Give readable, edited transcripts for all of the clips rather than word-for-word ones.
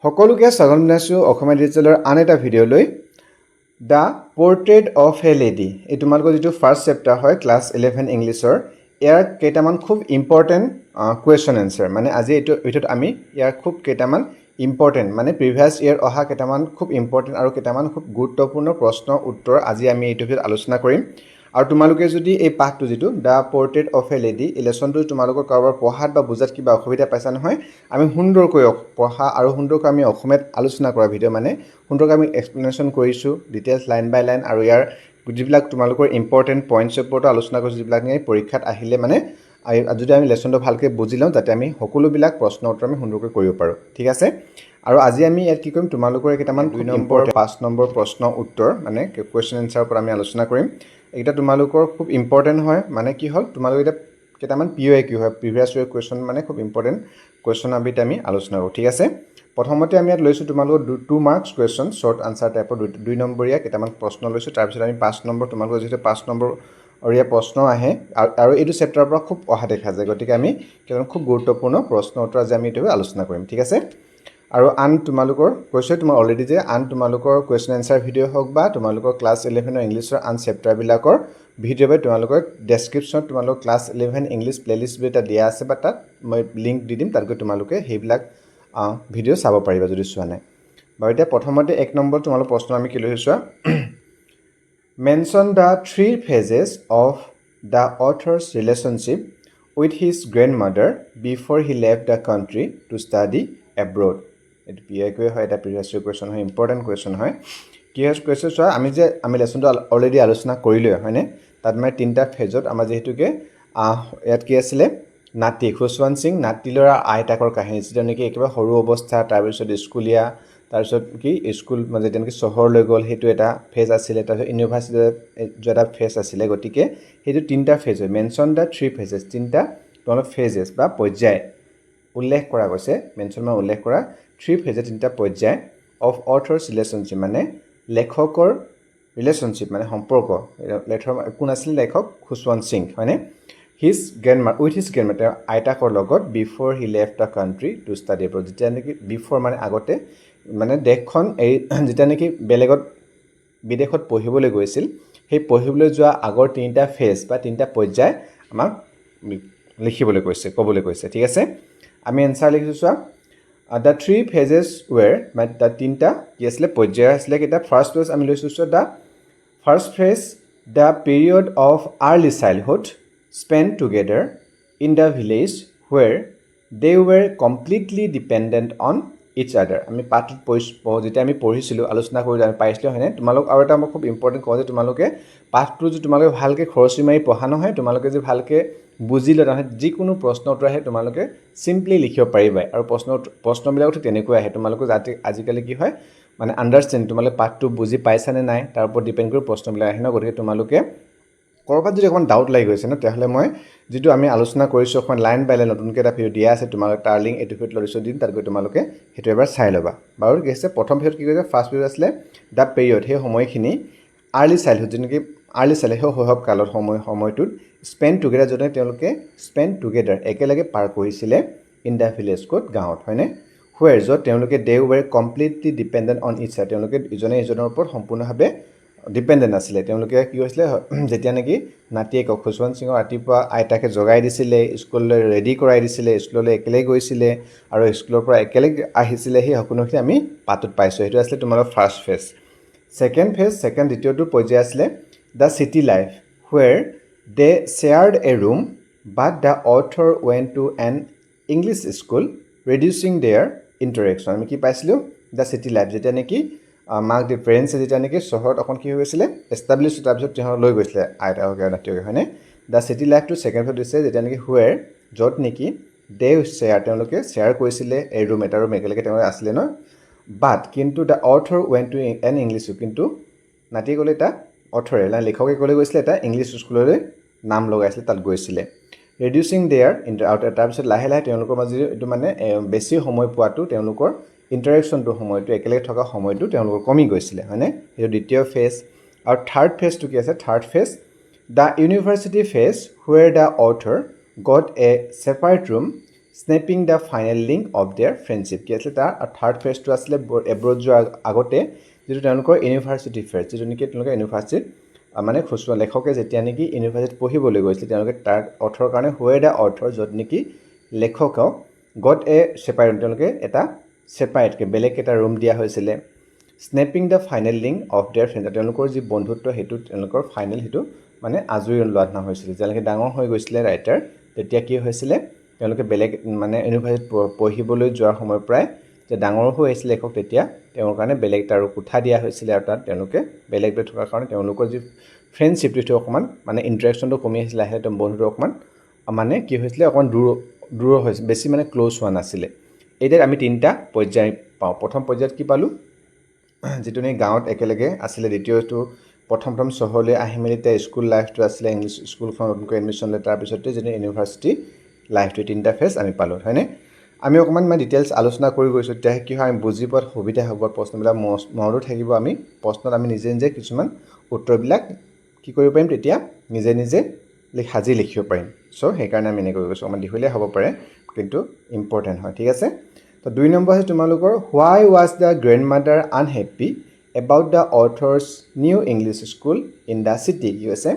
সকলোকে স্বাগতম জনাইছোঁ অসমীয়া ডিজিটেলৰ আন এটা ভিডিঅ'লৈ the portrait of a lady এই তোমালোকৰ যিটো ফাৰ্ষ্ট চেপ্টাৰ হয় ক্লাছ 11 ইংলিছৰ ইয়াৰ কেইটামান খুব ইম্পৰ্টেণ্ট কুৱেশ্যন এনচাৰ মানে আজি এইটো ভিডিঅ'ত আমি ইয়াৰ খুব কেইটামান ইম্পৰ্টেণ্ট মানে প্ৰিভিয়াছ ইয়েৰ অহা কেইটামান খুব ইম্পৰ্টেণ্ট আৰু কেইটামান খুব গুৰুত্বপূৰ্ণ প্ৰশ্ন উত্তৰ আজি আমি এইটো ভিডিঅ'ত আলোচনা কৰিম আৰু তোমালোকে যদি এই পাঠটো যিটো the portrait of a lady এই লেচনটো তোমালোকৰ কাৰোবাৰ পঢ়াত বা বুজাত কিবা অসুবিধা পাইছা নহয় আমি সুন্দৰকৈ পঢ়া আৰু সুন্দৰকৈ আমি অসমীয়াত আলোচনা কৰা ভিডিঅ' মানে সুন্দৰকৈ আমি এক্সপ্লেনেশ্যন কৰিছোঁ ডিটেইলছ লাইন বাই লাইন আৰু ইয়াৰ যিবিলাক তোমালোকৰ ইম্পৰ্টেণ্ট পইণ্টছৰ ওপৰত আলোচনা কৰিছোঁ যিবিলাক আমি পৰীক্ষাত আহিলে মানে যদি আমি লেচনটো ভালকৈ বুজি লওঁ যাতে আমি সকলোবিলাক প্ৰশ্ন উত্তৰ আমি সুন্দৰকৈ কৰিব পাৰোঁ ঠিক আছে আৰু আজি আমি ইয়াত কি কৰিম তোমালোকৰ কেইটামান 2 নম্বৰ 5 নম্বৰ প্ৰশ্ন উত্তৰ মানে কুৱেশ্যন এনচাৰৰ ওপৰত আমি আলোচনা কৰিম এইটা তোমালোকৰ খুব ইম্পৰ্টেণ্ট হয় মানে কি হ'ল তোমালোক এটা কেইটামান POQ হয় প্ৰিভিয়াছ ইয়েৰ কুৱেশ্যন মানে খুব ইম্পৰ্টেণ্ট কুৱেশ্যন আমি আলোচনা কৰোঁ ঠিক আছে প্ৰথমতে আমি ইয়াত লৈছোঁ তোমালোকৰ 2 মাৰ্কছ কুৱেশ্যন শ্বৰ্ট আনসাৰ টাইপৰ 2 নম্বৰীয়া কেইটামান প্ৰশ্ন লৈছোঁ তাৰপিছত আমি 5 নম্বৰ তোমালোকৰ যিটো 5 নম্বৰ অৰিয়া প্ৰশ্ন আহে আৰু এইটো চেপ্টাৰৰ পৰা খুব অহা দেখা যায় গতিকে আমি কেইটামান খুব গুৰুত্বপূৰ্ণ প্ৰশ্ন উত্তৰ আজি আমি এইটো আলোচনা কৰিম ঠিক আছে আৰু আন তোমালোকৰ কৈছোঁ তোমাৰ অলৰেডি যে আন তোমালোকৰ কুৱেশ্যন এনচাৰ ভিডিঅ' হওক বা তোমালোকৰ ক্লাছ 11 ইংলিছৰ আন চেপ্টাৰবিলাকৰ ভিডিঅ' বাই তোমালোকৰ ডেছক্ৰিপশ্যনত তোমালোকৰ ক্লাছ 11 ইংলিছ প্লেলিষ্ট বুলি এটা দিয়া আছে বা তাত মই লিংক দি দিম তাত গৈ তোমালোকে সেইবিলাক ভিডিঅ' চাব পাৰিবা যদি চোৱা নাই বাৰু এতিয়া প্ৰথমতে 1 নম্বৰ তোমালোকৰ প্ৰশ্ন আমি কি লৈছোঁ চোৱা mention the 3 phases of the author's relationship with his grandmother before he left the country to study abroad এটা PIQ হয় এটা প্ৰিভিয়াছ ইয়েৰ কুৱেশ্যন হয় ইম্পৰ্টেণ্ট কুৱেশ্যন হয় কি হয় কুৱেশ্যন চোৱা আমি লেচনটো অলৰেডি আলোচনা কৰিলোঁ হয়নে তাত মানে 3টা ফেজত আমাৰ যেহেতুকে ইয়াত কি আছিলে নাতি খুশৱন্ত সিং নাতি ল'ৰা আইতাকৰ কাহিনী যিটো নেকি একেবাৰে সৰু অৱস্থা তাৰপিছত স্কুলীয়া তাৰপিছত কি স্কুল মানে যেনেকৈ চহৰলৈ গ'ল সেইটো এটা ফেজ আছিলে তাৰপিছত ইউনিভাৰ্চিটিৰ এটা ফেজ আছিলে গতিকে সেইটো 3টা ফেজ হয় মেনশ্যন দ্য 3 phases 3টা তোমালোক ফেজেছ বা পৰ্যায় উল্লেখ কৰা গৈছে মেনশ্যন মানে উল্লেখ কৰা 3 phases 3টা পৰ্যায় অফ অথৰ্ছ ৰিলেশ্যনশ্বিপ মানে লেখকৰ ৰিলেশ্যনশ্বিপ মানে সম্পৰ্ক কোন আছিল লেখক খুশৱন্ত সিং হয়নে হিজ গ্ৰেণ্ডমাৰ উইথ হিজ গ্ৰেণ্ডমাৰ তেওঁৰ আইতাকৰ লগত before he left the country two study abroad যেতিয়া নেকি বিফৰ মানে আগতে মানে দেশখন এই যেতিয়া নেকি বিদেশত পঢ়িবলৈ গৈছিল সেই পঢ়িবলৈ যোৱা আগৰ 3টা ফেজ বা 3টা পৰ্যায় আমাক লিখিবলৈ কৈছে ক'বলৈ কৈছে ঠিক আছে আমি এনচাৰ লিখিছোঁ চোৱা দ্য 3 phases were মানে দ্য 3টা কি আছিলে পৰ্যায় আছিলে কেইটা ফাৰ্ষ্ট ফেজ আমি লৈছোঁ চোৱা the first phase the period of early childhood spent together in the village where they were completely dependent on each other আমি পাঠত যেতিয়া আমি পঢ়িছিলোঁ আলোচনা কৰি আমি পাইছিলোঁ হয়নে তোমালোক আৰু এটা মই খুব ইম্পৰ্টেণ্ট কওঁ যে তোমালোকে পাঠটো যে তোমালোকে ভালকৈ খৰচি মাৰি পঢ়া নহয় তোমালোকে যে ভালকৈ বুজি লোৱা নহয় যিকোনো প্ৰশ্ন উত্তৰ আহে তোমালোকে চিম্পলি লিখিব পাৰিবা আৰু প্ৰশ্নবিলাকতো তেনেকৈ আহে তোমালোকে আজিকালি কি হয় মানে আণ্ডাৰষ্টেণ্ড তোমালোকে পাঠটো বুজি পাইছানে নাই তাৰ ওপৰত ডিপেণ্ড কৰি প্ৰশ্নবিলাক আহে ন গতিকে তোমালোকে কৰবাত যদি অকণমান ডাউট লাগি গৈছে ন তেতিয়াহ'লে মই যিটো আমি আলোচনা কৰিছোঁ অকণমান লাইন বাই লাইন নতুনকৈ এটা ভিডিঅ' দিয়া আছে তোমালোকে তাৰ লিংক এইটো ভিডিঅ'ত লৈছোঁ দিম তাত গৈ তোমালোকে সেইটো এবাৰ চাই ল'বা বাৰু কি আছে প্ৰথম ভিডিঅ'ত কি কৈছে ফাৰ্ষ্ট ভিডিঅ' আছিলে দ্য পিৰিয়ড সেই সময়খিনি আৰ্লি চাইল্ডহুড যেনেকৈ আৰ্লি চাইল্ড সেই শৈশৱকালৰ সময়টোত স্পেণ্ড টুগেডাৰ য'তে তেওঁলোকে স্পেণ্ড টুগেডাৰ একেলগে পাৰ কৰিছিলে ইন দ্য ভিলেজ ক'ত গাঁৱত হয়নে হুৱেৰ য'ত তেওঁলোকে দে ৱেৰ কমপ্লিটলি ডিপেণ্ডেণ্ট অন ইটছ আদাৰ তেওঁলোকে ইজনে ইজনৰ ওপৰত সম্পূৰ্ণভাৱে ডিপেণ্ডেণ্ট আছিলে তেওঁলোকে কি হৈছিলে যেতিয়া নেকি নাতিয়ে খুশৱন্ত সিঙৰ ৰাতিপুৱা আইতাকে জগাই দিছিলে স্কুললৈ ৰেডি কৰাই দিছিলে স্কুললৈ একেলগে গৈছিলে আৰু স্কুলৰ পৰা একেলগে আহিছিলে সেই সকলোখিনি আমি পাঠত পাইছোঁ সেইটো আছিলে তোমালোকৰ ফাৰ্ষ্ট ফেজ ছেকেণ্ড দ্বিতীয়টো পৰ্যায় আছিলে the city life where they shared a room but the author went to an English school reducing their interaction আমি কি পাইছিলোঁ দ্য চিটি লাইফ যেতিয়া নেকি মাক দি পেৰেণ্টছে যেতিয়া নেকি চহৰত অকণ কি হৈ গৈছিলে এষ্টাব্লিছ তাৰপিছত তেওঁ লৈ গৈছিলে আইতাকে নাতিয়কে হয়নে দ্য চিটি লাইফটো ছেকেণ্ড ফেজ দিছে যেতিয়া নেকি হুৱেৰ য'ত নেকি দে তেওঁলোকে শ্বেয়াৰ কৰিছিলে এই ৰুম এটা ৰুম একেলগে তেওঁলোকে আছিলে ন বাট কিন্তু the author went to an English কিন্তু নাতিয়ে ক'লে এটা অথৰে লেখকে ক'লে গৈছিলে এটা ইংলিছ স্কুললৈ নাম লগাইছিলে তাত গৈছিলে ৰিডিউচিং দেয়াৰ তাৰপিছত লাহে লাহে তেওঁলোকৰ মাজত এইটো মানে বেছি সময় পোৱাটো তেওঁলোকৰ ইণ্টাৰেকশ্যনটো সময়টো একেলগে থকা সময়টো তেওঁলোকৰ কমি গৈছিলে হয়নে সেইটো দ্বিতীয় ফেজ আৰু থাৰ্ড ফেজটো কি আছে third phase the university phase where the author got a separate room snapping the final link of their friendship কি আছিলে তাৰ থাৰ্ড ফেজটো আছিলে এব্ৰড যোৱাৰ আগতে যিটো তেওঁলোকৰ ইউনিভাৰ্চিটি ফেয়াৰ যিটো নেকি তেওঁলোকে ইউনিভাৰ্চিটিত মানে খুচুৰা লেখকে যেতিয়া নেকি ইউনিভাৰ্চিটিত পঢ়িবলৈ গৈছিলে তেওঁলোকে তাৰ অৰ্থৰ কাৰণে হুৱে দ্য অৰ্থৰ য'ত নেকি লেখকক গট এ ছেপাৰেট তেওঁলোকে এটা ছেপাৰেটকৈ বেলেগ এটা ৰুম দিয়া হৈছিলে snapping the final link of their friend তেওঁলোকৰ যি বন্ধুত্ব সেইটো তেওঁলোকৰ ফাইনেল সেইটো মানে আজৰি লোৱা না হৈছিলে যেতিয়ালৈকে ডাঙৰ হৈ গৈছিলে ৰাইটাৰ তেতিয়া কি হৈছিলে তেওঁলোকে বেলেগ মানে ইউনিভাৰ্চিটিত পঢ়িবলৈ যোৱাৰ সময়ৰ পৰাই যে ডাঙৰ হৈ আহিছিলে লেখক তেতিয়া তেওঁৰ কাৰণে বেলেগ এটা আৰু কোঠা দিয়া হৈছিলে আৰু তাত তেওঁলোকে বেলেগ বেলেগ থকাৰ কাৰণে তেওঁলোকৰ যি ফ্ৰেণ্ডশ্বিপটো সেইটো অকণমান মানে ইণ্টাৰেকশ্যনটো কমি আহিছিলে লাহে লাহে বন্ধুটো অকণমান মানে কি হৈছিলে অকণমান দূৰ হৈছিলে বেছি মানে ক্ল'জ হোৱা নাছিলে এতিয়া আমি তিনিটা পৰ্যায় পাওঁ প্ৰথম পৰ্যায়ত কি পালোঁ যিটো নেকি গাঁৱত একেলগে আছিলে দ্বিতীয়টো প্ৰথম চহৰলৈ আহি মেলি এতিয়া স্কুল লাইফটো আছিলে ইংলিছ স্কুলখন নতুনকৈ এডমিশ্যন লৈ তাৰপিছতে যিটো ইউনিভাৰ্চিটি লাইফটো তিনিটা ফেজ আমি পালোঁ হয়নে আমি অকণমান মানে ডিটেইলছ আলোচনা কৰি গৈছোঁ তেতিয়াহে কি হয় আমি বুজি পোৱাত সুবিধা হ'ব প্ৰশ্নবিলাক মনতো থাকিব আমি প্ৰশ্নত আমি নিজে নিজে কিছুমান উত্তৰবিলাক কি কৰিব পাৰিম তেতিয়া নিজে নিজে সাজি লিখিব পাৰিম চ' সেইকাৰণে আমি এনেকৈ গৈছোঁ অকণমান দীঘলীয়া হ'ব পাৰে কিন্তু ইম্পৰ্টেণ্ট হয় ঠিক আছে তো 2 নম্বৰ হৈছে তোমালোকৰ why was the grandmother unhappy about the author's new English school in the city কি হৈছে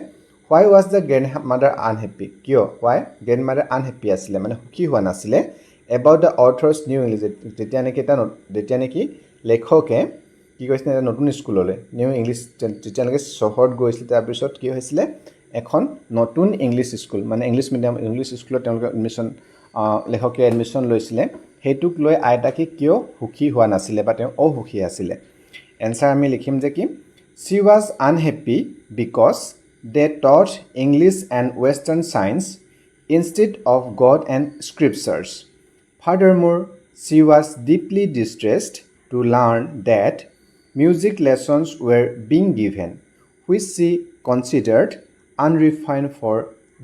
why was the grandmother unhappy কিয় হোৱাই গ্ৰেণ্ড মাদাৰ আনহেপ্পী আছিলে মানে সুখী হোৱা নাছিলে about the author's new English যেতিয়া নেকি লেখকে কি কৈছিলে এটা নতুন স্কুললৈ নিউ ইংলিছ যেতিয়ালৈকে চহৰত গৈছিলে তাৰপিছত কি হৈছিলে এখন নতুন ইংলিছ স্কুল মানে ইংলিছ মিডিয়াম ইংলিছ স্কুলত তেওঁলোকে লেখকে এডমিশ্যন লৈছিলে সেইটোক লৈ আইতাকে কিয় সুখী হোৱা নাছিলে বা তেওঁ অসুখী আছিলে এনচাৰ আমি লিখিম যে কি she was unhappy because they taught English and western science instead of God and scriptures furthermore she was deeply distressed to learn that music lessons were being given which she considered unrefined for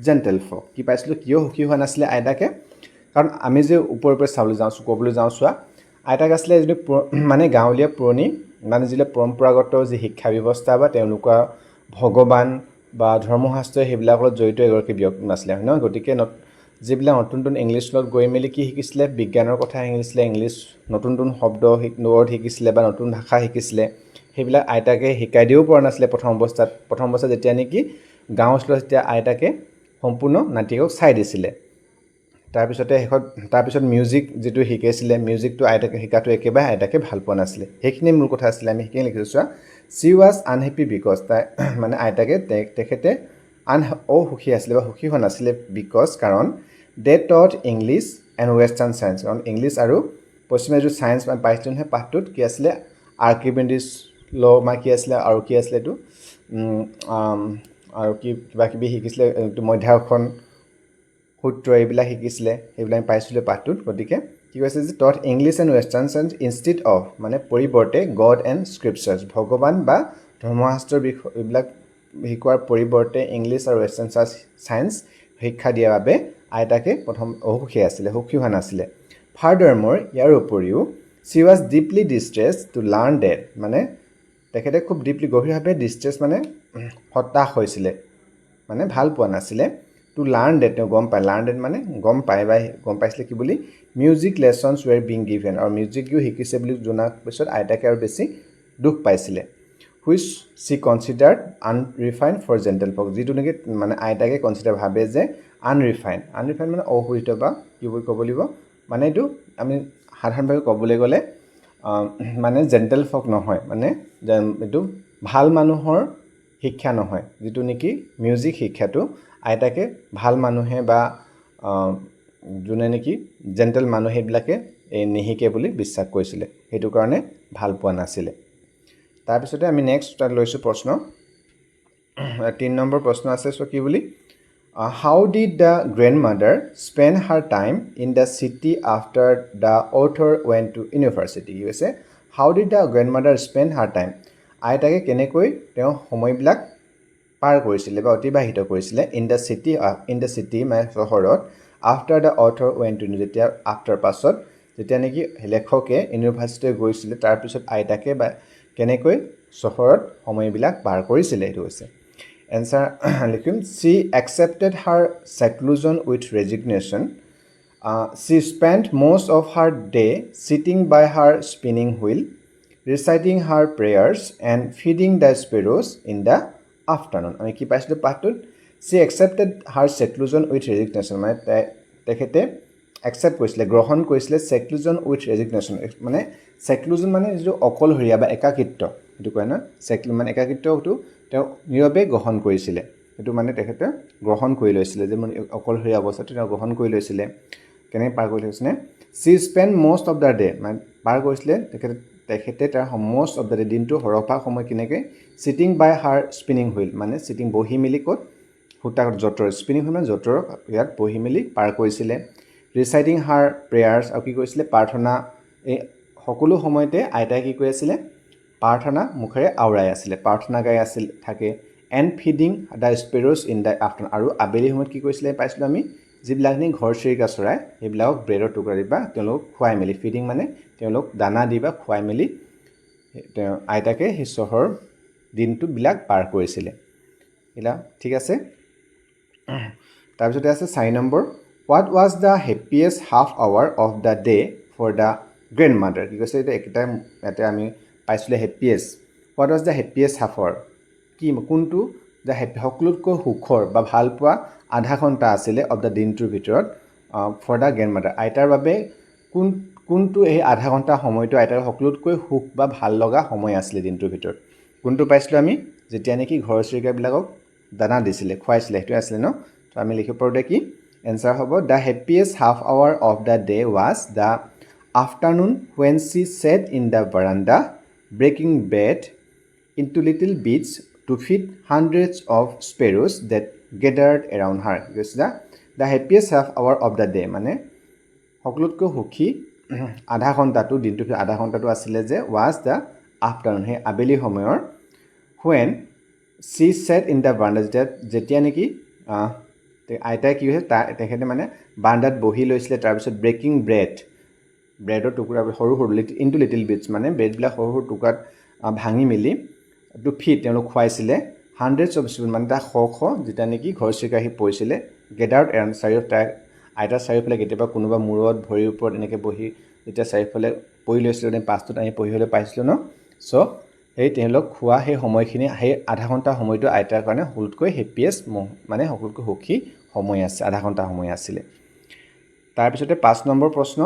gentlefolk কি পাইছিলোঁ কিয় সুখী হোৱা নাছিলে আইতাকে কাৰণ আমি যে ওপৰে চাবলৈ যাওঁ ক'বলৈ যাওঁ চোৱা আইতাক আছিলে যিটো মানে গাঁৱলীয়া পুৰণি মানে যিবিলাক পৰম্পৰাগত যি শিক্ষা ব্যৱস্থা বা তেওঁলোকৰ ভগৱান বা ধৰ্মশাস্ত্ৰ সেইবিলাকৰ লগত জড়িত এগৰাকী ব্যক্তি নাছিলে হয় নহয় গতিকে যিবিলাক নতুন নতুন ইংলিছ লগত গৈ মেলি কি শিকিছিলে বিজ্ঞানৰ কথা শিকিছিলে ইংলিছ নতুন নতুন শব্দ ৱৰ্ড শিকিছিলে বা নতুন ভাষা শিকিছিলে সেইবিলাক আইতাকে শিকাই দিবও পৰা নাছিলে প্ৰথম অৱস্থাত যেতিয়া নেকি গাঁও অঞ্চলত যেতিয়া আইতাকে সম্পূৰ্ণ নাতিকক চাই দিছিলে তাৰপিছত মিউজিক যিটো শিকাইছিলে মিউজিকটো আইতাকে শিকাটো একেবাৰে আইতাকে ভাল পোৱা নাছিলে সেইখিনি মূল কথা আছিলে আমি সেইখিনি লিখিছোঁ চোৱা শ্বি ৱাজ আনহেপ্পী বিকজ তাই মানে আইতাকে তেখেতে অসুখী আছিলে বা সুখী হোৱা নাছিলে বিকজ কাৰণ দে taught English and western science কাৰণ ইংলিছ আৰু পশ্চিমীয়া যিটো ছায়েন্স পাইছিলোঁ নহয় পাঠটোত কি আছিলে আৰ্কিমেডিছ ল মানে কি আছিলে আৰু কি আছিলে এইটো আৰু কি কিবা কিবি শিকিছিলে মধ্যাকৰ্ষণ সূত্ৰ এইবিলাক শিকিছিলে সেইবিলাক আমি পাইছিলোঁ পাঠটোত গতিকে কি কৈছে যে taught English and western science instead of মানে পৰিৱৰ্তে গড এণ্ড স্ক্ৰিপচাৰ্ছ ভগৱান বা ধৰ্মশাস্ত্ৰৰ বিষয় এইবিলাক শিকোৱাৰ পৰিৱৰ্তে ইংলিছ আৰু ৱেষ্টাৰ্ণ ছায়েন্স শিক্ষা দিয়াৰ বাবে আইতাকে প্ৰথম অসুখী আছিলে সুখী হোৱা নাছিলে ফাৰ্ডাৰমোৰ ইয়াৰ উপৰিও she was deeply distress to learn that মানে তেখেতে খুব ডিপলি গভীৰভাৱে ডিষ্ট্ৰেছ মানে হতাশ হৈছিলে মানে ভাল পোৱা নাছিলে টু লাৰ্ণ ডেট তেওঁ গম পায় লাৰ্ণ ডেট মানে গম পাইছিলে কি বুলি music lessons were being given আৰু মিউজিকো শিকিছে বুলি জনাৰ পিছত আইতাকে আৰু বেছি দুখ পাইছিলে which she considered unrefined for gentlefolk যিটো নেকি মানে আইতাকে কনচিডাৰ ভাবে যে আনৰিফাইণ্ড মানে অশোধিত বা কি বুলি ক'ব লাগিব মানে এইটো আমি সাধাৰণভাৱে ক'বলৈ গ'লে মানে জেণ্টেল ফক নহয় মানে এইটো ভাল মানুহৰ শিক্ষা নহয় যিটো নেকি মিউজিক শিক্ষাটো আইতাকে ভাল মানুহে বা যোনে নেকি জেণ্টেল মানুহ সেইবিলাকে নিশিকে বুলি বিশ্বাস কৰিছিলে সেইটো কাৰণে ভাল পোৱা নাছিলে তাৰপিছতে আমি নেক্সট লৈছোঁ প্ৰশ্ন 3 নম্বৰ প্ৰশ্ন আছে চ' কি বুলি how did the grandmother spend her time in the city after the author went to university কি কৈছে how did the grandmother spend her time আইতাকে কেনেকৈ তেওঁ সময়বিলাক পাৰ কৰিছিলে বা অতিবাহিত কৰিছিলে ইন দ্য চিটি মানে চহৰত after the author went two যেতিয়া আফটাৰ পাছত যেতিয়া নেকি লেখকে ইউনিভাৰ্চিটিলৈ গৈছিলে তাৰপিছত আইতাকে বা কেনেকৈ চহৰত সময়বিলাক পাৰ কৰিছিলে এইটো হৈছে এনচাৰ লিখিম she accepted her seclusion with resignation She spent most of her day sitting by her spinning wheel, reciting her prayers and feeding the sparrows in the afternoon. আমি কি পাইছিলোঁ পাঠটোত? She accepted her seclusion with resignation. মানে তেখেতে accept কৰিছিলে, গ্ৰহণ কৰিছিলে seclusion with resignation. মানে seclusion মানে যিটো অকলশৰীয়া বা একাকিত্ব, সেইটো কয় ন, মানে একাকিত্বটো তেওঁ নীৰৱে গ্ৰহণ কৰিছিলে, সেইটো মানে তেখেতে গ্ৰহণ কৰি লৈছিলে, যে মানে অকলশৰীয়া অৱস্থাটো তেওঁ গ্ৰহণ কৰি লৈছিলে। কেনেকৈ পাৰ কৰি লৈছিলে? She spent most of the day, মানে পাৰ কৰিছিলে তেখেতে তাৰ most of the day, দিনটো সৰহভাগ সময় কেনেকৈ চিটিং বাই হাৰ স্পিনিং হুইল, মানে চিটিং বহি মেলি ক'ত, সূতা যঁতৰ, স্পিনিং হুইল মানে যঁতৰ ইয়াত বহি মেলি পাৰ কৰিছিলে। ৰিচাইটিং হাৰ প্ৰেয়াৰ্ছ, আৰু কি কৰিছিলে, প্ৰাৰ্থনা, এই সকলো সময়তে আইতাই কি কৰি আছিলে, প্ৰাৰ্থনা মুখেৰে আওৰাই আছিলে, প্ৰাৰ্থনা গাই আছিল থাকে। And feeding the sparrows in the afternoon, আৰু আবেলি সময়ত কি কৰিছিলে পাইছিলোঁ আমি, যিবিলাকখিনি ঘৰচিৰিকা চৰাই সেইবিলাকক ব্ৰেডৰ টুকুৰা দি বা তেওঁলোকক খুৱাই মেলি, ফিডিং মানে তেওঁলোক দানা দি বা খুৱাই মেলি তেওঁ আইতাকে সেই চহৰৰ দিনটোবিলাক পাৰ কৰিছিলে। এইবিলাক ঠিক আছে। তাৰপিছতে আছে 4 নম্বৰ, what was the happiest half hour of the day for the grandmother. কি কৈছে, এতিয়া একেটা ইয়াতে আমি পাইছিলোঁ happiest, what was the happiest half hour, কি কোনটো দ্য সকলোতকৈ সুখৰ বা ভাল পোৱা আধা ঘণ্টা আছিলে অফ দ্য দিনটোৰ ভিতৰত ফৰ দ্য গ্ৰেণ্ড মাদাৰ, আইতাৰ বাবে কোনটো এই আধা ঘণ্টা সময়টো আইতাৰ সকলোতকৈ সুখ বা ভাল লগা সময় আছিলে দিনটোৰ ভিতৰত। কোনটো পাইছিলোঁ আমি, যেতিয়া নেকি ঘৰচিৰিকাবিলাকক দানা দিছিলে, খুৱাইছিলে, সেইটোৱে আছিলে ন। তো আমি লিখিব পাৰোঁ দে কি এনচাৰ হ'ব, the happiest half hour of the day was the afternoon when she sat in the verandah breaking bread into little bits to feed hundreds of sparrows that gathered around her. কি কৈছে, the happiest half hour of the day, মানে সকলোতকৈ সুখী আধা ঘণ্টাটো, দিনটোৰ আধা ঘণ্টাটো আছিলে যে ৱাজ দ্য আফটাৰনুন, সেই আবেলি সময়ৰ, when she sat in the verandah, যেতিয়া নেকি আইতাই কি হৈছে, তেখেতে মানে বাৰাণ্ডাত বহি লৈছিলে, তাৰপিছত ব্ৰেকিং ব্ৰেডৰ টুকুৰা সৰু সৰু ইনটু লিটিল বিটছ, মানে ব্ৰেডবিলাক সৰু সৰু টুকুৰাত ভাঙি মেলি টু ফিড তেওঁলোক খুৱাইছিলে হাণ্ড্ৰেডছ অফ স্পেৰ'জ, মানে তাৰ শ যেতিয়া নেকি ঘৰচিৰিকা আহি পৰিছিলে, গেডাৰ্ড এৰাউণ্ড, তাৰ আইতাৰ চাৰিওফালে কেতিয়াবা কোনোবা মূৰত ভৰিৰ ওপৰত এনেকৈ বহি যেতিয়া চাৰিওফালে পৰি লৈছিলোঁ, পাছটোত আমি পঢ়িবলৈ পাইছিলোঁ ন। চ' সেই তেওঁলোক খোৱা সেই সময়খিনি, সেই আধা ঘণ্টা সময়টো আইতাৰ কাৰণে সকলোতকৈ হেপিয়েষ্ট, মানে সকলোতকৈ সুখী সময় আছে, আধা ঘণ্টা সময় আছিলে। তাৰপিছতে 5 নম্বৰ প্ৰশ্ন,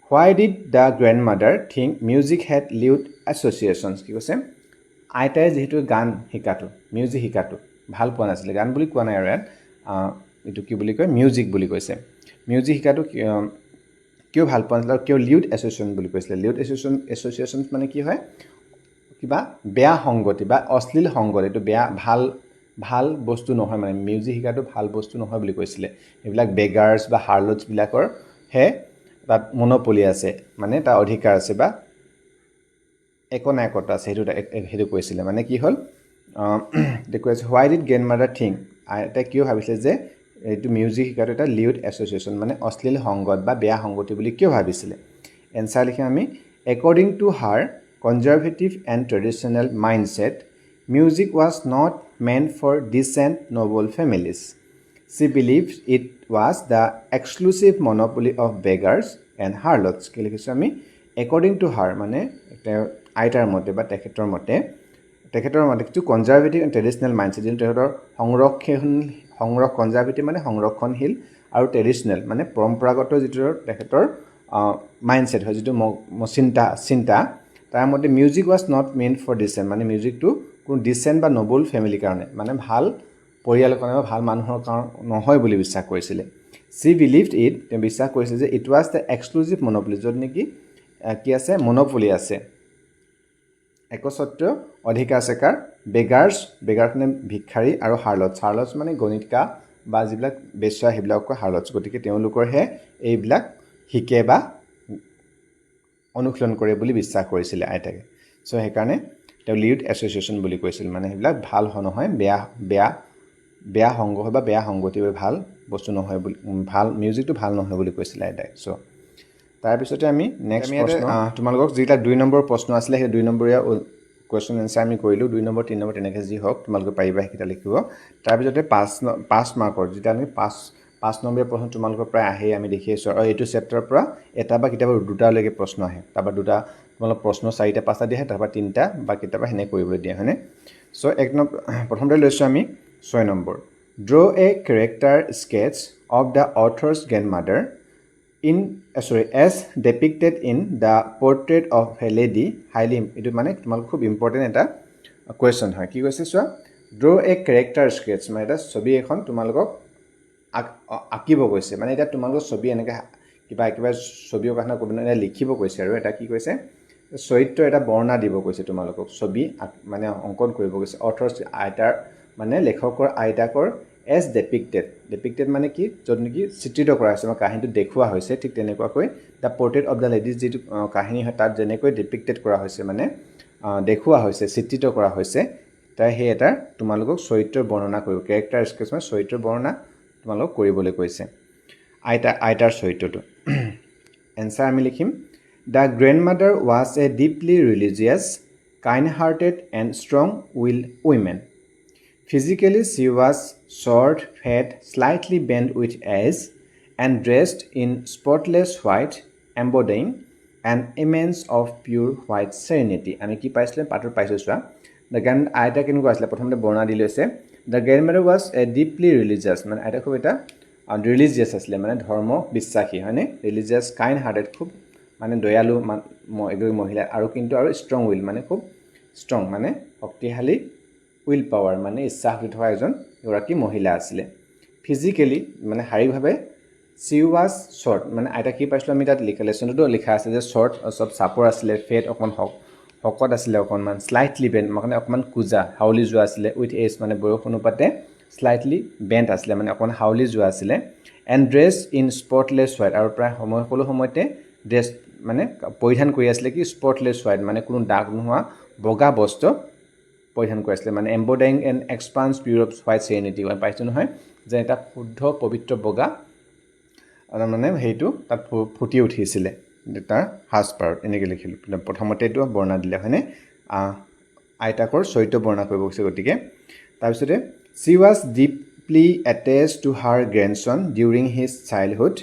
why did the grandmother think music had lewd associations. কি কৈছে, আইতাই যিহেতু গান শিকাটো, মিউজিক শিকাটো ভাল পোৱা নাছিলে, গান বুলি কোৱা নাই আৰু ইয়াত, এইটো কি বুলি কয়, মিউজিক বুলি কৈছে, মিউজিক শিকাটো কিয় ভাল পোৱা নাছিলে আৰু কিয় লিউড এছ'চিয়েশ্যন বুলি কৈছিলে। লিউড এছ'চিয়েশ্যন মানে কি হয়, কিবা বেয়া সংগতি বা অশ্লীল সংগতি, এইটো বেয়া ভাল বস্তু নহয়, মানে মিউজিক শিকাটো ভাল বস্তু নহয় বুলি কৈছিলে। এইবিলাক বেগাৰ্ছ বা হাৰ্লটছবিলাকৰহে তাত মনোপলি আছে, মানে তাৰ অধিকাৰ আছে বা একনায়কত্ব আছে, সেইটো কৈছিলে। মানে কি হ'ল, কৈছে হোৱাই ডিড গ্ৰেণ্ড মাদাৰ থিংক, আইতাই কিয় ভাবিছিলে যে এইটো মিউজিক শিকাটো এটা লিউড এছ'চিয়েশ্যন, মানে অশ্লীল সংগত বা বেয়া সংগতি বুলি কিয় ভাবিছিলে। এনচাৰ লিখিম আমি, according to her conservative and traditional mindset, music was not meant for decent noble families. She believed it was the exclusive monopoly of beggars and harlots. কি লিখিছোঁ আমি, একৰ্ডিং টু হাৰ, মানে তেওঁৰ আইতাৰ মতে বা তেখেতৰ মতে যিটো কনজাৰভেটিভ এণ্ড ট্ৰেডিশ্যনেল মাইণ্ডছেট, যিটো তেখেতৰ কনজাৰভেটিভ মানে সংৰক্ষণশীল, আৰু ট্ৰেডিশ্যনেল মানে পৰম্পৰাগত যিটো তেখেতৰ মাইণ্ডছেট হয়, যিটো চিন্তা, তাৰ মতে music was not meant for decent, মানে মিউজিকটো কোনো ডিচেণ্ট বা ন'বল ফেমিলিৰ কাৰণে, মানে ভাল পৰিয়ালৰ কাৰণে বা ভাল মানুহৰ কাৰণে নহয় বুলি বিশ্বাস কৰিছিলে। শ্বি বিলিভড ইট, তেওঁ বিশ্বাস কৰিছিল যে it was the exclusive monopoly, য'ত নেকি কি আছে, মনোপলি আছে, একস্বত্ব অধিকাৰ চেকাৰ, বেগাৰ্ছনে ভিক্ষাৰী, আৰু হাৰ্লটছ মানে গণিতকা বা যিবিলাক বেশ্যা সেইবিলাকক হাৰ্লটছ, গতিকে তেওঁলোকৰহে এইবিলাক শিকে বা অনুশীলন কৰে বুলি বিশ্বাস কৰিছিলে আইতাকে। চ' সেইকাৰণে তেওঁ লিউড এছ'চিয়েশ্যন বুলি কৈছিল, মানে সেইবিলাক ভাল নহয়, বেয়া সংগ হয় বা বেয়া সংগতি বা ভাল বস্তু নহয় বুলি, মিউজিকটো ভাল নহয় বুলি কৈছিলে আইতাই। চ' তাৰপিছতে আমি নেক্সট প্ৰশ্ন, তোমালোকক যিবিলাক 2 নম্বৰ প্ৰশ্ন আছিলে সেই 2 নম্বৰীয়া কুৱেশ্যন এনচাৰ আমি কৰিলোঁ, 2 নম্বৰ 3 নম্বৰ তেনেকৈ যি হওক তোমালোকে পাৰিবা সেইকেইটা লিখিব। তাৰপিছতে 5 মাৰ্কৰ, যেতিয়া আমি 5 নম্বৰ প্ৰশ্ন তোমালোকৰ প্ৰায় আহে আমি দেখি আছোঁ আৰু এইটো চেপ্টাৰৰ পৰা এটা বা কেতিয়াবা দুটালৈকে প্ৰশ্ন আহে তাৰপৰা দুটা তোমালোক প্ৰশ্ন 4টা 5টা দিয়ে তাৰপৰা 3টা বা কেতিয়াবা হেনে কৰিবলৈ দিয়ে হয়নে সো প্ৰথমতে লৈছোঁ আমি 6 number draw a character sketch of the author's grandmother as depicted in the portrait of a lady highly এটো মানে তোমালোক খুব ইম্পৰ্টেন্ট এটা কোৱেশ্চন হয় কি কৈছে চোৱা draw a character sketch মানে এটা ছবি এখন তোমালোকক আঁকিব কৈছে মানে এটা তোমালোকৰ ছবি এনেকৈ কিবা ছবিৰ কথা ক'বলৈ লিখিব কৈছে আৰু এটা কি কৈছে চৰিত্ৰ এটা বৰ্ণনা দিব কৈছে তোমালোকক ছবি মানে অংকন কৰিব কৈছে অথৰ্স আইতাৰ মানে লেখকৰ আইতাকৰ এজ ডেপিক্টেড মানে কি য'ত নেকি চিত্ৰিত কৰা হৈছে মানে কাহিনীটো দেখুওৱা হৈছে ঠিক তেনেকুৱাকৈ the portrait of the ladies যিটো কাহিনী হয় তাত যেনেকৈ ডেপিক্টেড কৰা হৈছে মানে দেখুওৱা হৈছে চিত্ৰিত কৰা হৈছে তাই সেই এটা তোমালোকক চৰিত্ৰৰ বৰ্ণনা কৰিব কেৰেক্টাৰ স্কেচ মানে চৰিত্ৰৰ বৰ্ণনা তোমালোক কৰিবলৈ কৈছে আইতাৰ চৰিত্ৰটো এনসাৰ আমি লিখিম The grandmother was a deeply religious, kind-hearted and strong-willed woman. Physically, she was short, fat, slightly bent with age, and dressed in spotless white, embodying an immense of pure white serenity. আমি কি পাইছিলে পাঠৰ পাইছোঁ চোৱা the grand আইতা কেনেকুৱা আছিলে প্ৰথমতে বৰ্ণনা দি লৈছে the গ্ৰেণ্ডমাদাৰ was a deeply religious মানে আইতা খুব এটা ৰিলিজিয়াছ আছিলে মানে ধৰ্ম বিশ্বাসী হয়নে ৰিলিজিয়াছ কাইণ্ড হাৰ্টেড খুব মানে দয়ালু এগৰাকী মহিলা আৰু কিন্তু আৰু ষ্ট্ৰং উইল মানে খুব ষ্ট্ৰং মানে শক্তিশালী উইল পাৱাৰ মানে ইচ্ছাশক্তি থকা এগৰাকী মহিলা আছিলে ফিজিকেলি মানে শাৰীৰিকভাৱে চি ৱাজ শ্বৰ্ট মানে আইতা কি পাইছিলোঁ আমি তাত লেচনতো লিখা আছে যে শ্বৰ্ট চব চাপৰ আছিলে ফেট অকণমান শকত আছিলে অকণমান স্লাইটলি বেণ্ট মানে অকণমান কোজা হাউলি যোৱা আছিলে উইথ এজ মানে বয়স অনুপাতে স্লাইটলি বেণ্ট আছিলে মানে অকণমান হাউলি যোৱা আছিলে and dress in spotless white আৰু প্ৰায় সকলো সময়তে ড্ৰেছ মানে পৰিধান কৰি আছিলে কি স্পটলেছ হোৱাইট মানে কোনো দাগ নোহোৱা বগা বস্ত্ৰ পৰিধান কৰি আছিলে মানে embodying and expanse pure of white serenity পাইছোঁ নহয় যে এটা শুদ্ধ পবিত্ৰ বগা মানে সেইটো তাত ফুটি উঠিছিলে তাৰ সাজপাৰত এনেকৈ লিখিলোঁ প্ৰথমতে এইটো বৰ্ণনা দিলে হয়নে আইতাকৰ চৰিত্ৰ বৰ্ণনা কৰিব গৈছে গতিকে তাৰপিছতে she was deeply attach to her grandson during his childhood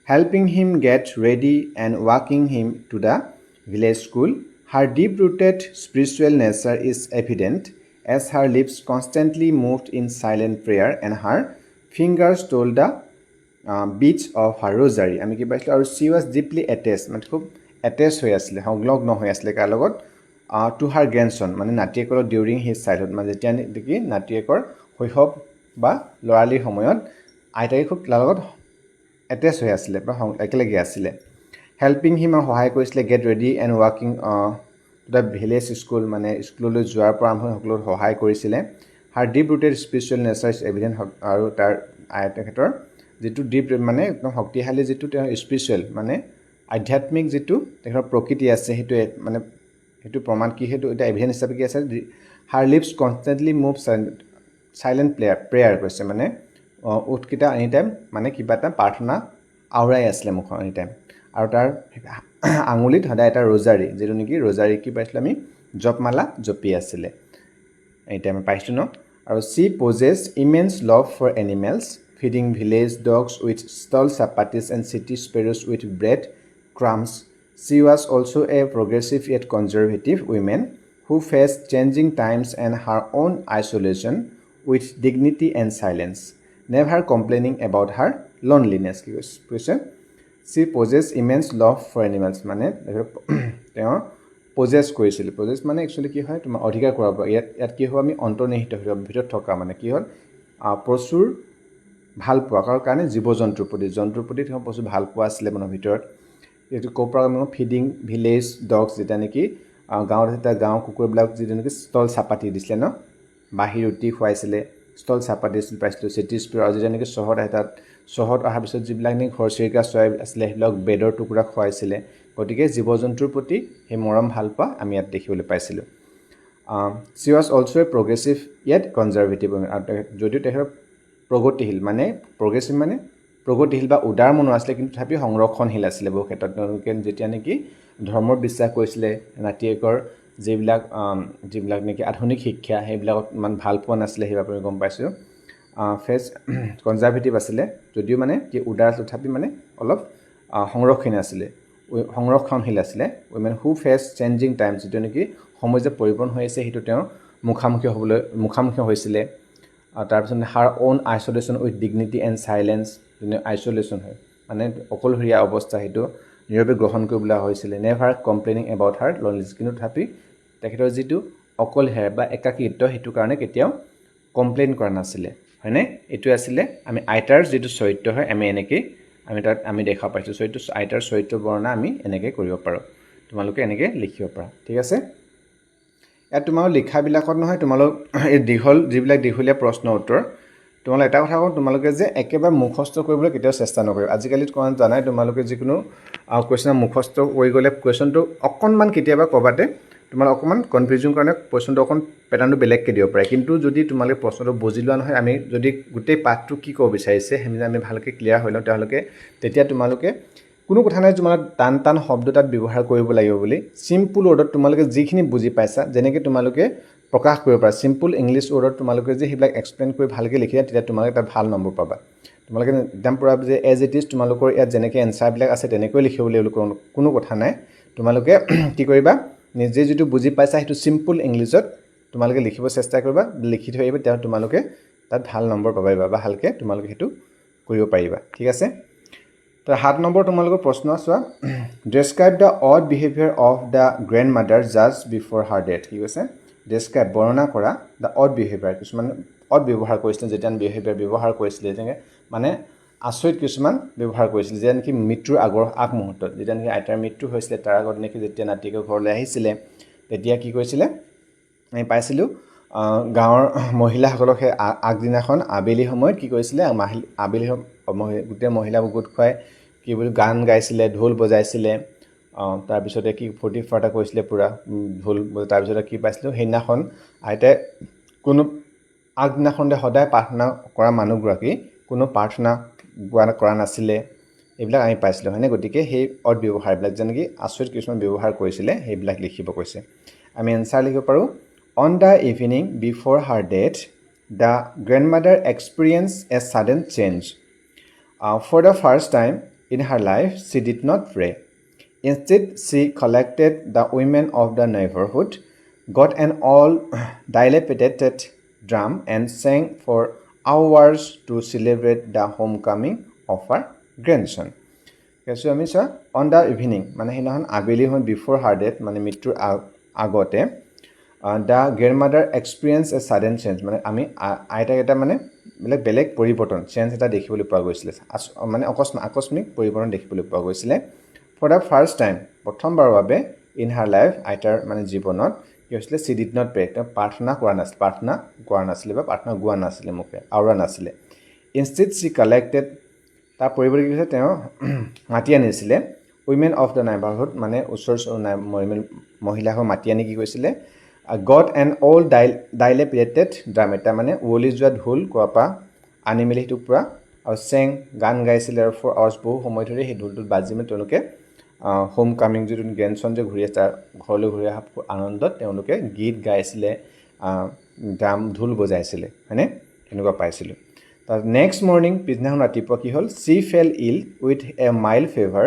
helping him get ready and walking him to the village school. Her deep-rooted spiritual nature is evident as her lips constantly moved in silent prayer and her fingers told the beats of her rosary. আমি কি পাইছিলোঁ আৰু she was deeply attached মানে খুব attached হৈ আছিলে সংলগ্ন হৈ আছিলে কাৰ লগত to her grandson মানে নাতিয়েকৰ during his childhood মানে যেতিয়া নেকি নাতিয়েকৰ শৈশৱ বা ল'ৰালিৰ সময়ত আইতাকে খুব তাৰ লগত এটেচ হৈ আছিলে বা একেলগে আছিলে হেল্পিং হিম সহায় কৰিছিলে গেট ৰেডি এণ্ড ৱাকিং টু দ্য ভিলেজ স্কুল মানে স্কুললৈ যোৱাৰ পৰা আৰম্ভ সকলো সহায় কৰিছিলে her deep rooted spiritual nature evident আৰু তাৰ তেখেতৰ যিটো ডিপ মানে একদম শক্তিশালী যিটো তেওঁৰ স্পিৰিচুৱেল মানে আধ্যাত্মিক যিটো তেখেতৰ প্ৰকৃতি আছে সেইটো মানে সেইটো প্ৰমাণ কি সেইটো এটা এভিডেন্স হিচাপে কি আছে হাৰ লিপছ কনষ্টেণ্টলি মুভ চাইলেণ্ট প্ৰেয়াৰ কৈছে মানে উঠকেইটা এনি টাইম মানে কিবা এটা প্ৰাৰ্থনা আওৰাই আছিলে মুখৰ এনি টাইম আৰু তাৰ আঙুলিত সদায় এটা ৰজাৰী যিটো নেকি ৰজাৰী কি পাইছিলোঁ আমি জপমালা জপি আছিলে এনি টাইম পাইছোঁ ন আৰু she possess immense love for animals feeding village dogs with stale chapatis and city sparrows with bread crumbs she was also' a progressive yet conservative women who faced changing times and her own isolation with dignity and silence never complaining about her loneliness কি কৈছে she possessed immense love for animals মানে তেওঁ পজেছ কৰিছিল পজেছ মানে actually কি হয় তোমাৰ অধিকাৰ কৰাব ইয়াত কি হ'ব আমি অন্তৰ্নিহিত ভিতৰত থকা মানে কি হ'ল প্ৰচুৰ ভাল পোৱা কাৰণে জীৱ জন্তুৰ প্ৰতি তেওঁ প্ৰচুৰ ভাল পোৱা আছিলে মনৰ ভিতৰত এইটো ক'ৰ পৰা আমি ফিডিং ভিলেজ ডগছ যেতিয়া নেকি গাঁৱত এটা গাঁও কুকুৰবিলাক যিটো নেকি ষ্টল চাপাতি দিছিলে ন বাঁহী ৰুটি খুৱাইছিলে ষ্টল চাপাতি পাইছিলোঁ চিটি স্পিৰ আৰু যেতিয়া নেকি চহৰত অহাৰ পিছত যিবিলাক নেকি ঘৰচিৰিকা চৰাই আছিলে সেইবিলাক বেডৰ টুকুৰা খুৱাইছিলে গতিকে জীৱ জন্তুৰ প্ৰতি সেই মৰম ভাল পোৱা আমি ইয়াত দেখিবলৈ পাইছিলোঁ C was also' a progressive yet conservative যদিও তেখেতৰ প্ৰগতিশীল মানে প্ৰগ্ৰেছিভ মানে প্ৰগতিশীল বা উদাৰ মনৰ আছিলে কিন্তু তথাপি সংৰক্ষণশীল আছিলে বহু ক্ষেত্ৰত তেওঁলোকে যেতিয়া নেকি ধৰ্মৰ বিশ্বাস কৰিছিলে নাতিয়েকৰ যিবিলাক নেকি আধুনিক শিক্ষা সেইবিলাকত ইমান ভাল পোৱা নাছিলে সেইবাবে আমি গম পাইছোঁ ফেচ কনজাৰভেটিভ আছিলে যদিও মানে কি উদাৰ আছিল তথাপি মানে অলপ সংৰক্ষণশীল আছিলে উইমেন হু ফেচ চেঞ্জিং টাইমছ যিটো নেকি সময় যে পৰিৱৰ্তন হৈ আছে সেইটো তেওঁ মুখামুখি হৈছিলে তাৰপিছত her own isolation with dignity and silence যোনে আইচলেশ্যন হয় মানে অকলশৰীয়া অৱস্থা সেইটো নীৰৱে গ্ৰহণ কৰিবলৈ হৈছিলে never complaining about her loneliness কিন্তু তথাপি তেখেতৰ যিটো অকলশৰীয়া বা একাকীত্ব সেইটো কাৰণে কেতিয়াও কমপ্লেইন কৰা নাছিলে হয়নে এইটো আছিলে আমি আইতাৰ যিটো চৰিত্ৰ হয় আমি দেখা পাইছোঁ আইতাৰ চৰিত্ৰ বৰ্ণনা আমি এনেকৈ কৰিব পাৰোঁ তোমালোকে এনেকৈ লিখিব পাৰা ঠিক আছে ইয়াত তোমালোক লিখাবিলাকত নহয় তোমালোক এই যিবিলাক দীঘলীয়া প্ৰশ্ন উত্তৰ তোমালোক এটা কথা কওঁ তোমালোকে যে একেবাৰে মুখস্থ কৰিবলৈ কেতিয়াও চেষ্টা নকৰিবা আজিকালি জানাই তোমালোকে যিকোনো কুৱেশ্যন মুখস্থ কৰি গ'লে কুৱেশ্যনটো অকণমান কেতিয়াবা ক'বাতে তোমালোক অকণমান কনফিউজন কাৰণে কুৱেশ্যনটো অকণ পেটাৰ্ণটো বেলেগকৈ দিব পাৰে কিন্তু যদি তোমালোকে প্ৰশ্নটো বুজি লোৱা নহয় আমি যদি গোটেই পাঠটো কি ক'ব বিচাৰিছে সেইবিলাক আমি ভালকৈ ক্লিয়াৰ হৈ লওঁ তেতিয়া তোমালোকে কোনো কথা নাই তোমালোক টান শব্দ তাত ব্যৱহাৰ কৰিব লাগিব বুলি চিম্পুল ৱৰ্ডত তোমালোকে যিখিনি বুজি পাইছা যেনেকৈ তোমালোকে প্ৰকাশ কৰিব পাৰা চিম্পুল ইংলিছ ৱৰ্ডত তোমালোকে যে সেইবিলাক এক্সপ্লেইন কৰি ভালকৈ লিখিলে তেতিয়া তোমালোকে তাত ভাল নম্বৰ পাবা তোমালোকে একদম পূৰা যে এজ ইট ইজ তোমালোকৰ ইয়াত যেনেকৈ এনচাৰবিলাক আছে তেনেকৈ লিখিব লাগিব কোনো কথা নাই তোমালোকে কি কৰিবা নিজে যিটো বুজি পাইছা সেইটো চিম্পুল ইংলিছত তোমালোকে লিখিব চেষ্টা কৰিবা লিখি থৈ আহিবা তেতিয়া তোমালোকে তাত ভাল নম্বৰ পাবা বা ভালকৈ তোমালোকে সেইটো কৰিব পাৰিবা ঠিক আছে তো 7 নম্বৰ তোমালোকৰ প্ৰশ্ন চোৱা describe the odd behaviour of the grand mother just before her death ঠিক আছে ডেছক্ৰাইব বৰ্ণনা কৰা দ্য অড বিহেভিয়াৰ কিছুমান অড ব্যৱহাৰ কৰিছিলে যেতিয়া বিহেভিয়াৰ ব্যৱহাৰ কৰিছিলে যেনেকৈ মানে আচৰিত কিছুমান ব্যৱহাৰ কৰিছিলে যেতিয়া নেকি মৃত্যুৰ আগমুহূৰ্তত যেতিয়া নেকি আইতাৰ মৃত্যু হৈছিলে তাৰ আগত নেকি যেতিয়া নাতিকে ঘৰলৈ আহিছিলে তেতিয়া কি কৰিছিলে আমি পাইছিলোঁ গাঁৱৰ মহিলাসকলক সেই আগদিনাখন আবেলি সময়ত কি কৰিছিলে গোটেই মহিলাবোৰ গোট খুৱাই কি বুলি গান গাইছিলে ঢোল বজাইছিলে তাৰপিছতে কি ফূৰ্তি ফাৰ্তা কৰিছিলে পূৰা ঢোল তাৰপিছতে কি পাইছিলোঁ সেইদিনাখন আইতাই কোনো আগদিনাখনতে সদায় প্ৰাৰ্থনা কৰা মানুহগৰাকী কোনো প্ৰাৰ্থনা কৰা নাছিলে এইবিলাক আমি পাইছিলোঁ হয়নে গতিকে সেই অড ব্যৱহাৰবিলাক যেনেকৈ আচৰিত কিছুমান ব্যৱহাৰ কৰিছিলে সেইবিলাক লিখিব কৈছে আমি এনচাৰ লিখিব পাৰোঁ on the evening before her death the grandmother experience a sudden change for the first time in her life she did not pray instead she collected the women of the neighbourhood got an old dilapidated drum and sang for hours to celebrate the homecoming of her grandson. কৈছোঁ আমি চোৱা on the evening মানে সেইদিনাখন আবেলি সময়ত before her death মানে মৃত্যুৰ আগতে the grandmother experience a sudden change মানে আমি আইতাক এটা মানে বেলেগ পৰিৱৰ্তন চেঞ্জ এটা দেখিবলৈ পোৱা গৈছিলে মানে আকস্মিক পৰিৱৰ্তন দেখিবলৈ পোৱা গৈছিলে ফৰ দ্য ফাৰ্ষ্ট টাইম প্ৰথমবাৰৰ বাবে ইন হাৰ লাইফ আইতাৰ মানে জীৱনত কি হৈছিলে চি ডিড নট প্ৰে তেওঁ প্ৰাৰ্থনা গোৱা নাছিলে মুখে আওৰা নাছিলে ইনষ্টেড চি কালেক্টেড তাৰ পৰিৱৰ্তে কি হৈছে তেওঁ মাতি আনিছিলে উইমেন অফ দ্য নেইবাৰহুড মানে ওচৰ মহিলাসকল মাতি আনি কি কৈছিলে gut an old dilapidated drum এটা মানে উৱলি যোৱা ঢোল কোৱাৰ পৰা আনি মেলি সেইটো পূৰা আৰু গান গাইছিলে আৰু ফৰ আৱাৰ্ছ বহু সময় ধৰি সেই ঢোলটোত বাজি মেলি তেওঁলোকে হোম কামিং যিটো গ্ৰেণ্ডছন যে ঘূৰি আছে তাৰ ঘৰলৈ ঘূৰি অহা আনন্দত তেওঁলোকে গীত গাইছিলে ঢোল বজাইছিলে হয়নে তেনেকুৱা পাইছিলোঁ তাৰ নেক্সট মৰ্ণিং পিছদিনাখন ৰাতিপুৱা কি হ'ল she fell ill with a mild fever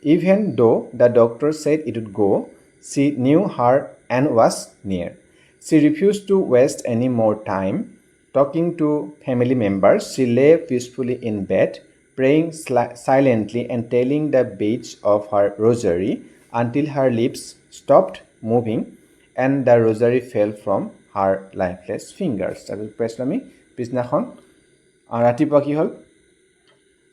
even though' the doctor said it would go' she knew her end was near she refuse to waste any more time talking to family members she lay peacefully in bed praying silently and telling the beads of her rosary until her lips stopped moving and the rosary fell from her lifeless fingers. তাৰপিছত পাইছিলোঁ আমি পিছদিনাখন ৰাতিপুৱা কি হ'ল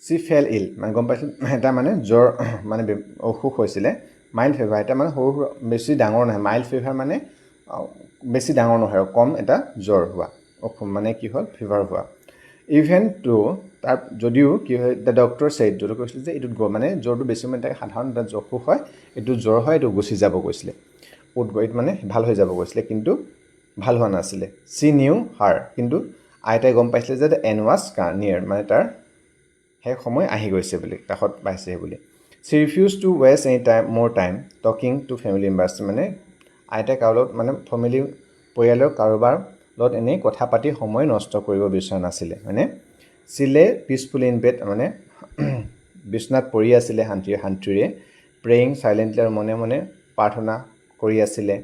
she fell ইল মানে গম পাইছিলোঁ এটা মানে জ্বৰ মানে অসুখ হৈছিলে মাইল্ড ফিভাৰ এটা মানে সৰু বেছি ডাঙৰ নহয় মাইল্ড ফিভাৰ মানে বেছি ডাঙৰ নহয় আৰু কম এটা জ্বৰ হোৱা মানে কি হ'ল ফিভাৰ হোৱা ইভেন টু তাৰ যদিও কি হয় দ্য ডক্টৰ ছেইড যদি কৈছিলে যে এইটোত মানে জ্বৰটো বেছি মানে সাধাৰণ এটা অসুখ হয় এইটো জ্বৰ হয় এইটো গুচি যাব কৈছিলে এইটো মানে ভাল হৈ যাব কৈছিলে কিন্তু ভাল হোৱা নাছিলে চি নিউ হাৰ কিন্তু আইতাই গম পাইছিলে যে এন ৱাজ নিয়েৰ মানে তাৰ সেই সময় আহি গৈছে বুলি কাষত পাইছে বুলি she refuse to waste any more time talking to family members মানে আইতাই কাৰোলগত মানে পৰিয়ালৰ কাৰোবাৰ লগত এনেই কথা পাতি সময় নষ্ট কৰিব বিচৰা নাছিলে মানে চিলে পিচফুল ইন বেড মানে বিছনাত পৰি আছিলে শান্তিৰে প্ৰেয়িং চাইলেণ্টলি আৰু মনে মনে প্ৰাৰ্থনা কৰি আছিলে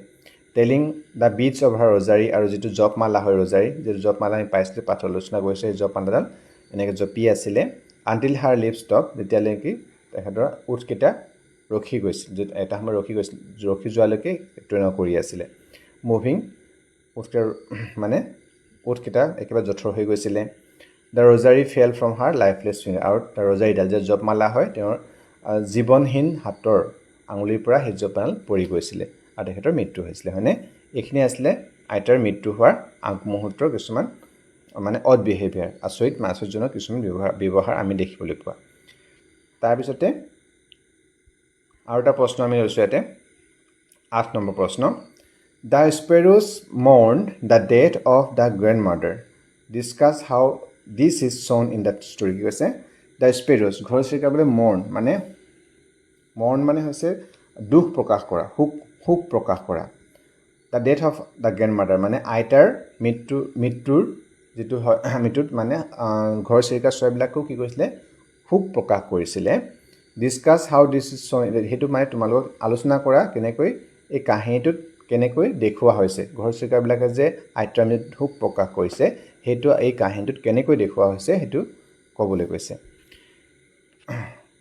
টেলিং দ্য বিটছ অফ হাৰ ৰজাৰী আৰু যিটো জপমালা হয় ৰজাৰী যিটো জপমালা আমি পাইছিলোঁ পাঠ আলোচনা কৰিছোঁ এই জপমালাডাল এনেকৈ জপি আছিলে আনটিল হাৰ লিপ ষ্টপ যেতিয়ালৈকে তেখেতৰ ওঠকেইটা ৰখি গৈছিল এটা সময় ৰখি যোৱালৈকে ট্ৰেইন কৰি আছিলে মুভিং মানে ওঠকেইটা একেবাৰে জঠৰ হৈ গৈছিলে the rosary fell from her lifeless finger আৰু তাৰ ৰজাৰীডাল যে জপমালা হয় তেওঁৰ জীৱনহীন হাতৰ আঙুলিৰ পৰা সেই জপমাল পৰি গৈছিলে আৰু তেখেতৰ মৃত্যু হৈছিলে হয়নে এইখিনি আছিলে আইতাৰ মৃত্যু হোৱাৰ আগমুহূৰ্তৰ কিছুমান মানে অড বিহেভিয়াৰ আচৰিতজনক কিছুমান ব্যৱহাৰ আমি দেখিবলৈ পোৱা তাৰপিছতে আৰু এটা প্ৰশ্ন আমি লৈছোঁ ইয়াতে 8 নম্বৰ প্ৰশ্ন the sparrows mourn the death of the grandmother discuss how this is shown in the story কি কৈছে দ্য স্পেৰোজ ঘৰচিৰিকা বোলে মৰ্ন মানে হৈছে দুখ প্ৰকাশ কৰা শোক প্ৰকাশ কৰা দ্য ডেথ অফ দ্য গ্ৰেণ্ডমাদাৰ মানে আইতাৰ মৃত্যুৰ যিটো হয় মৃত্যুত মানে ঘৰচিৰিকা চৰাইবিলাকেও কি কৰিছিলে শোক প্ৰকাশ কৰিছিলে discuss how this is shown সেইটো মানে তোমালোকক আলোচনা কৰা কেনেকৈ এই কাহিনীটোত কেনেকৈ দেখুওৱা হৈছে ঘৰচিৰিকাবিলাকে যে আইতাৰ মৃত্যুত শোক প্ৰকাশ কৰিছে সেইটো এই কাহিনীটোত কেনেকৈ দেখুওৱা হৈছে সেইটো ক'বলৈ কৈছে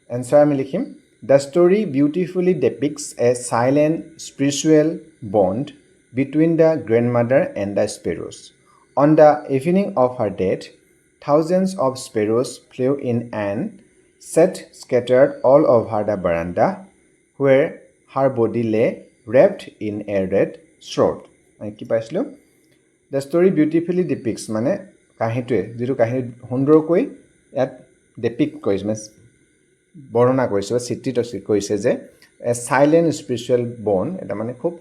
এনচাৰ আমি লিখিম the story beautifully depicts a silent spiritual bond between the grandmother and the sparrows on the evening of her death thousands of sparrows flew in and set scattered all over the veranda where her body lay wrapped in a red shroud. কি পাইছিলোঁ the story beautifully ডিপিক্টছ মানে কাহিনীটোৱে যিটো কাহিনী সুন্দৰকৈ ইয়াত depict কৰিছে মানে বৰ্ণনা কৰিছে বা চিত্ৰিত কৰিছে যে এ চাইলেণ্ট স্পিৰিচুৱেল বন এটা মানে খুব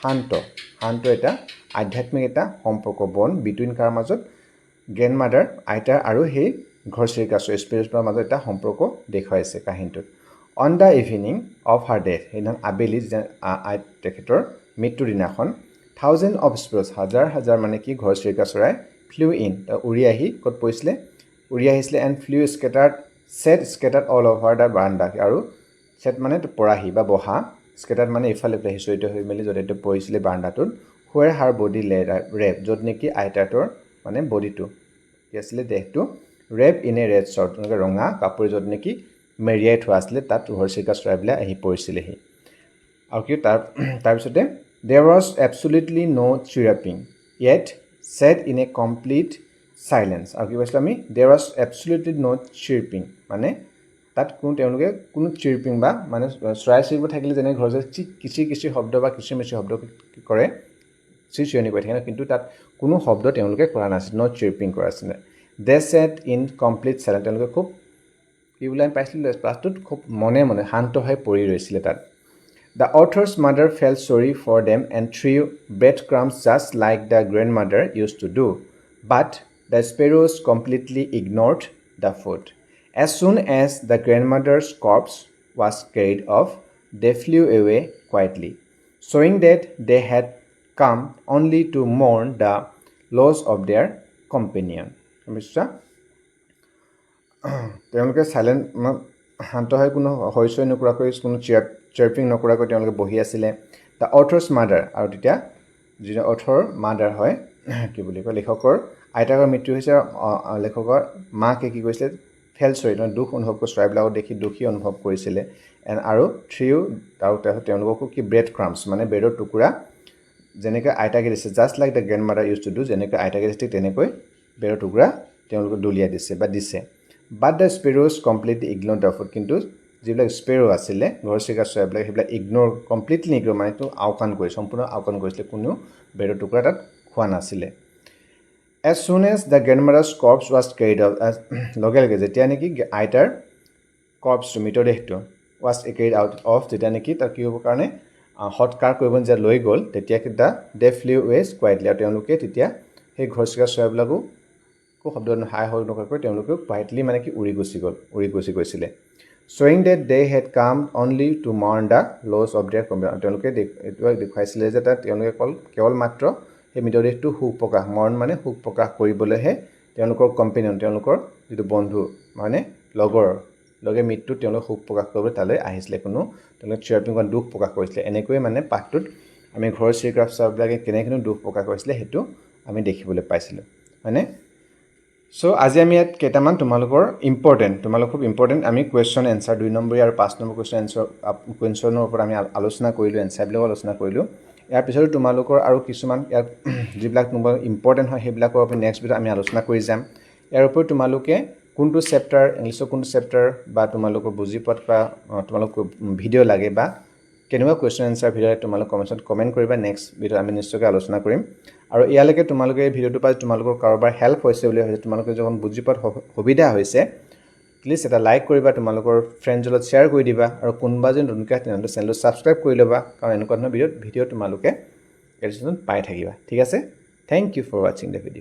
শান্ত এটা আধ্যাত্মিক এটা সম্পৰ্ক বন বিটুইন কাৰ মাজত গ্ৰেণ্ডমাদাৰ আইতাৰ আৰু সেই ঘৰচিৰিকা স্পিৰিচুৱেলৰ মাজত এটা সম্পৰ্ক দেখুৱাইছে কাহিনীটোত on the evening of her death সেইদিনা আবেলি তেখেতৰ মৃত্যুৰ দিনাখন থাউজেণ্ড অফ স্পেৰোজ হাজাৰ মানে কি ঘৰচিৰিকা চৰাই ফ্লিউ ইন উৰি আহি ক'ত পৰিছিলে উৰি আহিছিলে and flew scattered all over the verandah আৰু ছেট মানে পৰাহি বা বহা স্কেটাৰ্ড মানে ইফালে সিঁচৰিত হৈ মেলি য'ত এইটো পৰিছিলে বাৰাণ্ডাটোত হুৱেৰ হাৰ বডি ৰেপ য'ত নেকি আইতাটোৰ মানে বডিটো কি আছিলে দেহটো wrap in a red shroud তেনেকৈ ৰঙা কাপোৰ য'ত নেকি মেৰিয়াই থোৱা আছিলে তাত ঘৰচিৰিকা চৰাইবিলাক আহি পৰিছিলেহি আৰু কি তাৰপিছতে there was absolutely no' chirping yet sat in a complete silence আৰু কি কৈছিলোঁ আমি দেৰ ৱাজ এবছলিউটলি ন' চিৰপিং মানে তাত তেওঁলোকে কোনো চিৰপিং বা মানে চৰাই চিৰিকটি থাকিলে যেনে ঘৰ কিচিৰ শব্দ বা কিচিৰ শব্দ কৰে চিঞৰণি কৰি থাকে কিন্তু তাত কোনো শব্দ তেওঁলোকে কৰা নাছিল ন' চিৰপিং কৰা আছিলে দে ছেট ইন কমপ্লিট চাইলেঞ্চ তেওঁলোকে খুব কি বুলি আমি পাইছিলোঁ ক্লাছটোত খুব মনে শান্ত হৈ পৰি ৰৈছিলে তাত the author's mother fell sorry for them and threw bread crumbs just like the grandmother use to do but the sparrows completely ignored the food as soon as the grandmother's corpse was carried off they flew away quietly শ্বয়িং that they had come only to mourn the loss of their companion নিশ্চয় তেওঁলোকে silent শান্ত হৈ কোনো হৈচৈ নকৰাকৈ কোনো চিয়াৰ্পিং নকৰাকৈ তেওঁলোকে বহি আছিলে দ্য অথৰ্ছ মাদাৰ আৰু তেতিয়া যিটো অথৰ মাদাৰ হয় কি বুলি কয় লেখকৰ আইতাকৰ মৃত্যু হৈছে লেখকৰ মাকে কি কৰিছিলে ফেল চৰি দুখ অনুভৱ কৰি চৰাইবিলাকক দেখি দুখী অনুভৱ কৰিছিলে আৰু তেওঁলোককো কি ব্ৰেড ক্ৰাম্ছ মানে ব্ৰেডৰ টুকুৰা যেনেকৈ আইতাকে দিছে just like the grandmother use to do যেনেকৈ আইতাকে দিছে তেনেকৈ ব্ৰেডৰ টুকুৰা তেওঁলোকে দলিয়াই দিছে but the sparrows completely ignore the food কিন্তু যিবিলাক স্পেৰো আছিলে ঘৰচিৰিকা চৰাইবিলাক সেইবিলাক কমপ্লিটলি ইগন'ৰ মানে সম্পূৰ্ণ আওকাণ কৰিছিলে কোনেও ব্ৰেডৰ টুকুৰা তাত খোৱা নাছিলে as soon as the grandmother's corpse was carried off লগে যেতিয়া নেকি আইতাৰ কৰ্পছটো মৃতদেহটো ৱাজ কেৰিড আউট অফ যেতিয়া নেকি তাৰ কি হ'বৰ কাৰণে সৎকাৰ কৰিব যেতিয়া লৈ গ'ল তেতিয়া দে ফ্লিউ ৱেজ কুৱাইটলি আৰু তেওঁলোকে তেতিয়া সেই ঘৰচিৰিকা চৰাইবিলাকো শব্দ হাই হৈ নকৰাকৈ তেওঁলোকেও কুৱাইটলি মানে কি উৰি গুচি গৈছিলে শ্বয়িং that they had come only to mourn the loss of their companion তেওঁলোকে এইটো দেখুৱাইছিলে যে তাত তেওঁলোকে কেৱল মাত্ৰ সেই মৃতদেহটো সুখ প্ৰকাশ মৰণ মানে সুখ প্ৰকাশ কৰিবলৈহে তেওঁলোকৰ কম্পেনিয়ন তেওঁলোকৰ যিটো বন্ধু মানে লগে মৃত্যু তেওঁলোক সুখ প্ৰকাশ কৰিবলৈ তালৈ আহিছিলে কোনো তেওঁলোকে চিৰাপিং কৰা দুখ প্ৰকাশ কৰিছিলে এনেকৈয়ে মানে পাঠটোত আমি ঘৰৰ চিৰিক্ৰাফ্টাৰবিলাকে কেনেকৈ দুখ প্ৰকাশ কৰিছিলে সেইটো আমি দেখিবলৈ পাইছিলোঁ হয়নে সো আজি আমি ইয়াত কেইটামান তোমালোকৰ খুব ইম্পৰ্টেণ্ট আমি কুৱেশ্যন এনসাৰ 2 নম্বৰ আৰু 5 নম্বৰ কুৱেশ্যনৰ ওপৰত আমি আলোচনা কৰিলোঁ এনসাৰবিলাক আলোচনা কৰিলোঁ ইয়াৰ পিছতো তোমালোকৰ আৰু কিছুমান ইয়াত যিবিলাক তোমাৰ ইম্পৰ্টেণ্ট হয় সেইবিলাকৰ ওপৰত নেক্সট ভিডিঅ' আমি আলোচনা কৰি যাম ইয়াৰ ওপৰত তোমালোকে কোনটো চেপ্টাৰ ইংলিছৰ কোনটো চেপ্টাৰ বা তোমালোকৰ বুজি পোৱাত বা তোমালোকৰ ভিডিঅ' লাগে বা কেনেকুৱা কুৱেশ্যন এনসাৰ ভিডিঅ' তোমালোক কমেণ্টছত কমেণ্ট কৰিবা নেক্সট ভিডিঅ' আমি নিশ্চয়কৈ আলোচনা কৰিম আৰু ইয়ালৈকে তোমালোকে এই ভিডিঅ'টো পাই তোমালোকৰ কাৰোবাৰ হেল্প হৈছে বুলি ভাবিছে তোমালোকে যখন বুজি পোৱাত সুবিধা হৈছে প্লিজ এটা লাইক কৰিবা তোমালোকৰ ফ্ৰেণ্ডৰ লগত শ্বেয়াৰ কৰি দিবা আৰু কোনোবা যেন নতুনকৈ তেনেহ'লে চেনেলটো ছাবস্ক্ৰাইব কৰি ল'বা কাৰণ এনেকুৱা ধৰণৰ ভিডিঅ' তোমালোকে এডিশ্যনত পাই থাকিবা ঠিক আছে থেংক ইউ ফৰ ৱাচিং দ্য ভিডিঅ'